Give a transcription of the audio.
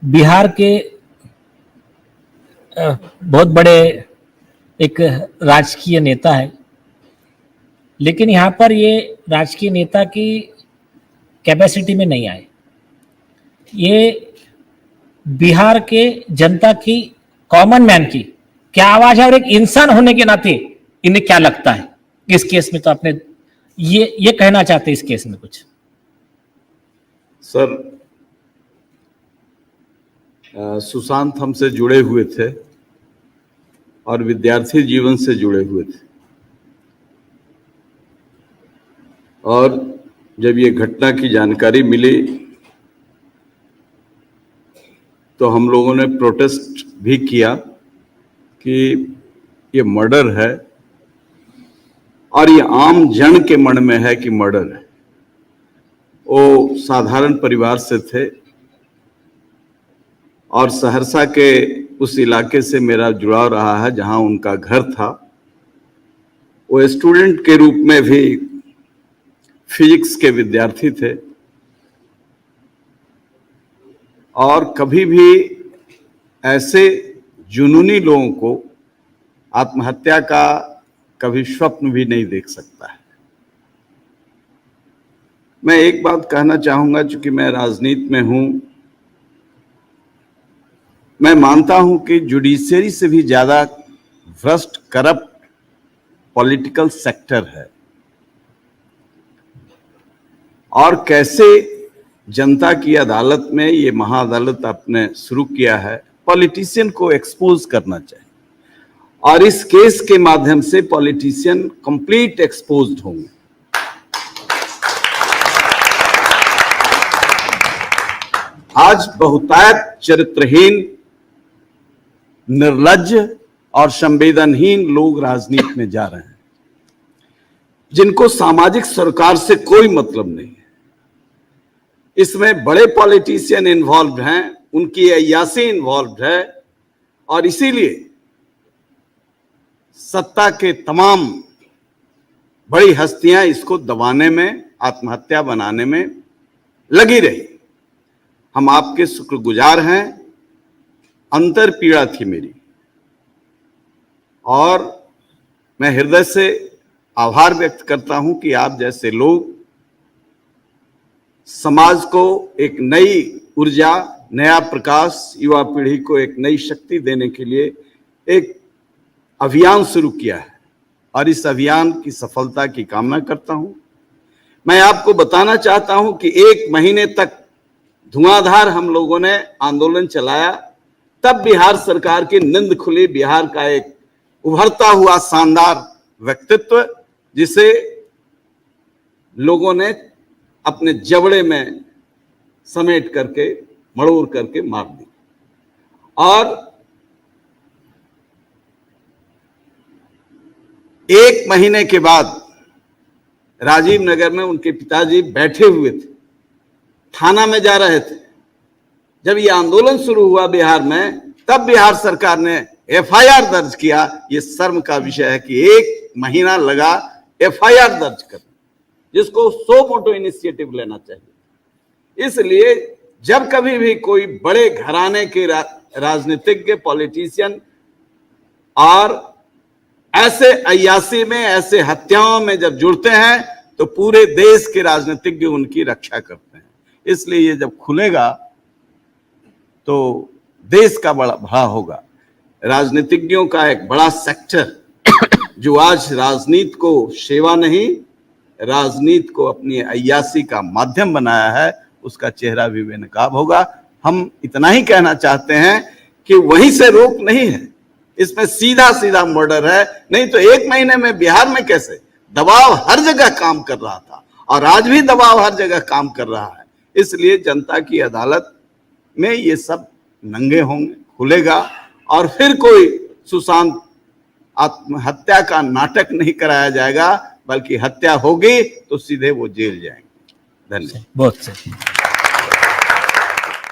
बिहार के बहुत बड़े एक राजकीय नेता है, लेकिन यहाँ पर ये राजकीय नेता की कैपेसिटी में नहीं आए। ये बिहार के जनता की, कॉमन मैन की क्या आवाज है, और एक इंसान होने के नाते इन्हें क्या लगता है इस केस में। तो आपने ये कहना चाहते इस केस में कुछ? सर, सुशांत हमसे जुड़े हुए थे और विद्यार्थी जीवन से जुड़े हुए थे, और जब ये घटना की जानकारी मिली तो हम लोगों ने प्रोटेस्ट भी किया कि ये मर्डर है, और ये आम जन के मन में है कि मर्डर है। वो साधारण परिवार से थे और सहरसा के उस इलाके से मेरा जुड़ाव रहा है जहां उनका घर था। वो स्टूडेंट के रूप में भी फिजिक्स के विद्यार्थी थे, और कभी भी ऐसे जुनूनी लोगों को आत्महत्या का कभी स्वप्न भी नहीं देख सकता है। मैं एक बात कहना चाहूंगा, चूंकि मैं राजनीति में हूं, मैं मानता हूं कि जुडिशरी से भी ज्यादा भ्रष्ट, करप्ट पॉलिटिकल सेक्टर है, और कैसे जनता की अदालत में ये महाअदालत आपने शुरू किया है, पॉलिटिशियन को एक्सपोज करना चाहिए, और इस केस के माध्यम से पॉलिटिशियन कंप्लीट एक्सपोज्ड होंगे। आज बहुतायत चरित्रहीन, निर्लज्ज और संवेदनहीन लोग राजनीति में जा रहे हैं, जिनको सामाजिक सरोकार से कोई मतलब नहीं है। इसमें बड़े पॉलिटिशियन इन्वॉल्व हैं, उनकी अय्यासी इन्वॉल्व है, और इसीलिए सत्ता के तमाम बड़ी हस्तियां इसको दबाने में, आत्महत्या बनाने में लगी रही। हम आपके शुक्रगुजार हैं। अंतर पीड़ा थी मेरी, और मैं हृदय से आभार व्यक्त करता हूं कि आप जैसे लोग समाज को एक नई ऊर्जा, नया प्रकाश, युवा पीढ़ी को एक नई शक्ति देने के लिए एक अभियान शुरू किया है, और इस अभियान की सफलता की कामना करता हूं। मैं आपको बताना चाहता हूं कि 1 महीने तक धुआंधार हम लोगों ने आंदोलन चलाया, तब बिहार सरकार की नींद खुली। बिहार का एक उभरता हुआ शानदार व्यक्तित्व, जिसे लोगों ने अपने जबड़े में समेट करके, मड़ोड़ करके मार दी। और 1 महीने के बाद राजीव नगर में उनके पिताजी बैठे हुए थे, थाना में जा रहे थे। जब ये आंदोलन शुरू हुआ बिहार में, तब बिहार सरकार ने एफआईआर दर्ज किया। ये शर्म का विषय है कि 1 महीना लगा एफआईआर दर्ज करने, जिसको सो मोटो इनिशिएटिव लेना चाहिए। इसलिए जब कभी भी कोई बड़े घराने के राजनीतिज्ञ, पॉलिटिशियन और ऐसे अय्यासी में, ऐसे हत्याओं में जब जुड़ते हैं, तो पूरे देश के राजनीतिज्ञ उनकी रक्षा करते हैं। इसलिए ये जब खुलेगा तो देश का बड़ा होगा। राजनीतिज्ञों का एक बड़ा सेक्टर जो आज राजनीति को सेवा नहीं, राजनीति को अपनी अय्यासी का माध्यम बनाया है, उसका चेहरा भी बेनकाब होगा। हम इतना ही कहना चाहते हैं कि वहीं से रोक नहीं है, इसमें सीधा सीधा मर्डर है। नहीं तो 1 महीने में बिहार में कैसे दबाव हर जगह काम कर रहा था, और आज भी दबाव हर जगह काम कर रहा है। इसलिए जनता की अदालत में ये सब नंगे होंगे, खुलेगा, और फिर कोई सुशांत आत्महत्या का नाटक नहीं कराया जाएगा, बल्कि हत्या होगी तो सीधे वो जेल जाएंगे। धन्यवाद। बहुत सही।